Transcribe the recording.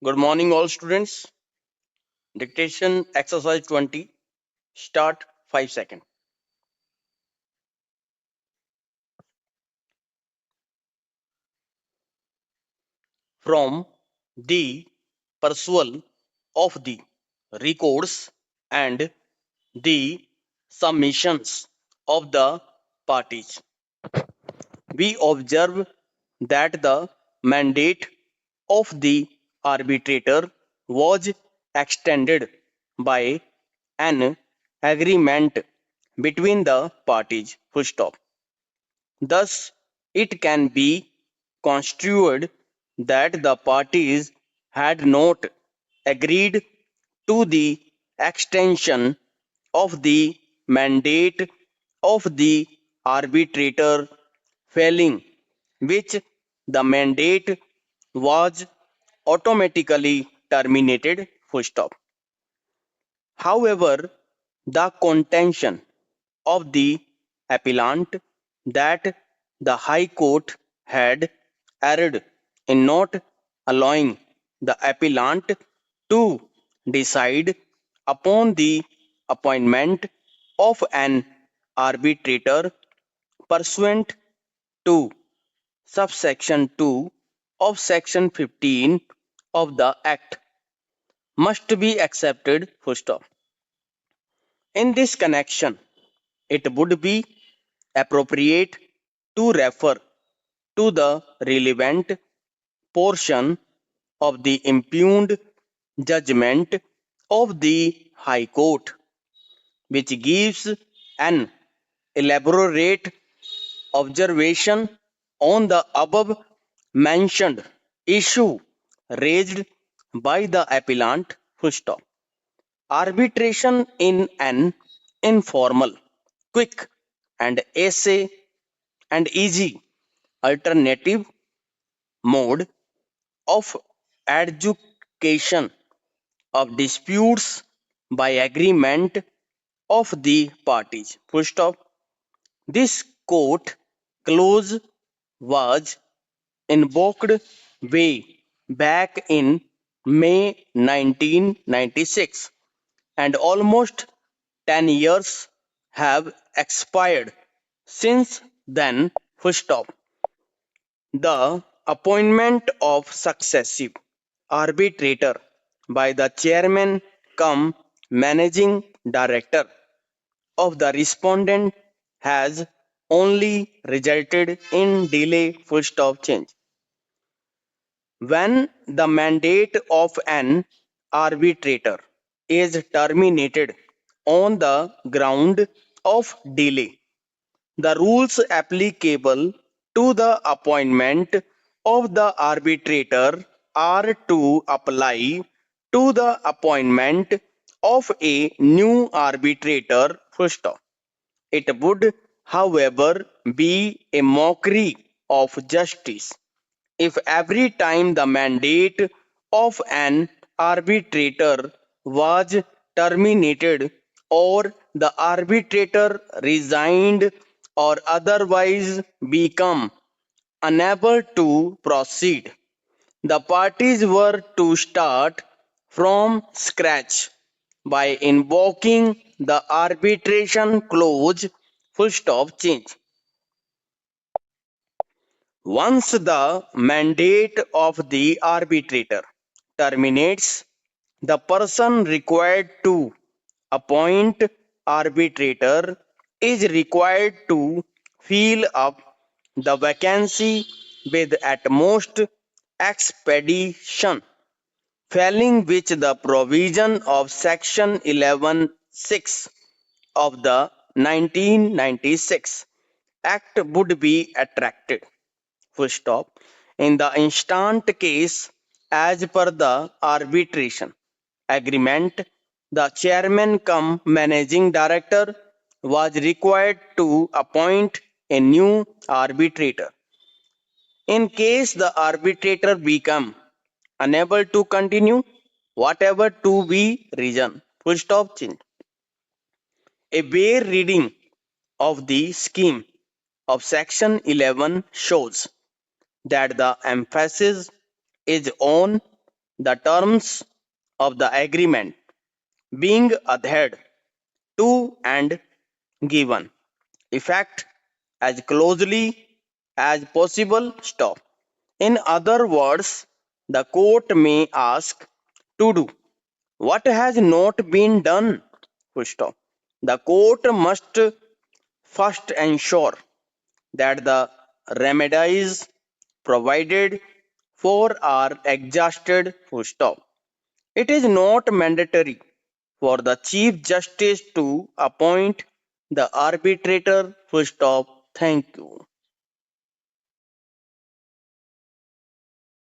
Good morning, all students. Dictation exercise 20. Start 5 seconds. From the perusal of the records and the submissions of the parties, we observe that the mandate of the arbitrator was extended by an agreement between the parties. Full stop. Thus, it can be construed that the parties had not agreed to the extension of the mandate of the arbitrator, failing which the mandate was automatically terminated. Full stop. However, the contention of the appellant that the High Court had erred in not allowing the appellant to decide upon the appointment of an arbitrator pursuant to subsection 2 of section 15 of the Act must be accepted. Full stop. In this connection, it would be appropriate to refer to the relevant portion of the impugned judgment of the High Court, which gives an elaborate observation on the above mentioned issue raised by the appellant. Full stop. Arbitration in an informal, quick, and essay and easy alternative mode of adjudication of disputes by agreement of the parties. Full stop. This court clause was invoked way back in May 1996, and almost 10 years have expired since then. Full stop. The appointment of successive arbitrator by the chairman cum managing director of the respondent has only resulted in delay. Full stop. Change. When the mandate of an arbitrator is terminated on the ground of delay, the rules applicable to the appointment of the arbitrator are to apply to the appointment of a new arbitrator. Full stop. It would, however, be a mockery of justice if every time the mandate of an arbitrator was terminated or the arbitrator resigned or otherwise become unable to proceed, the parties were to start from scratch by invoking the arbitration clause. Full stop. Change. Once the mandate of the arbitrator terminates, the person required to appoint arbitrator is required to fill up the vacancy with at most expedition, failing which the provision of section 11(6) of the 1996 Act would be attracted. Full stop. In the instant case, as per the arbitration agreement, the chairman cum managing director was required to appoint a new arbitrator. In case the arbitrator become unable to continue, whatever to be reason. Full stop. Change. A bare reading of the scheme of section 11 shows that the emphasis is on the terms of the agreement being adhered to and given effect as closely as possible. Stop. In other words, the court may ask to do what has not been done. Full stop. The court must first ensure that the remedies provided for are exhausted. Full stop. It is not mandatory for the Chief Justice to appoint the arbitrator. Full stop. Thank you.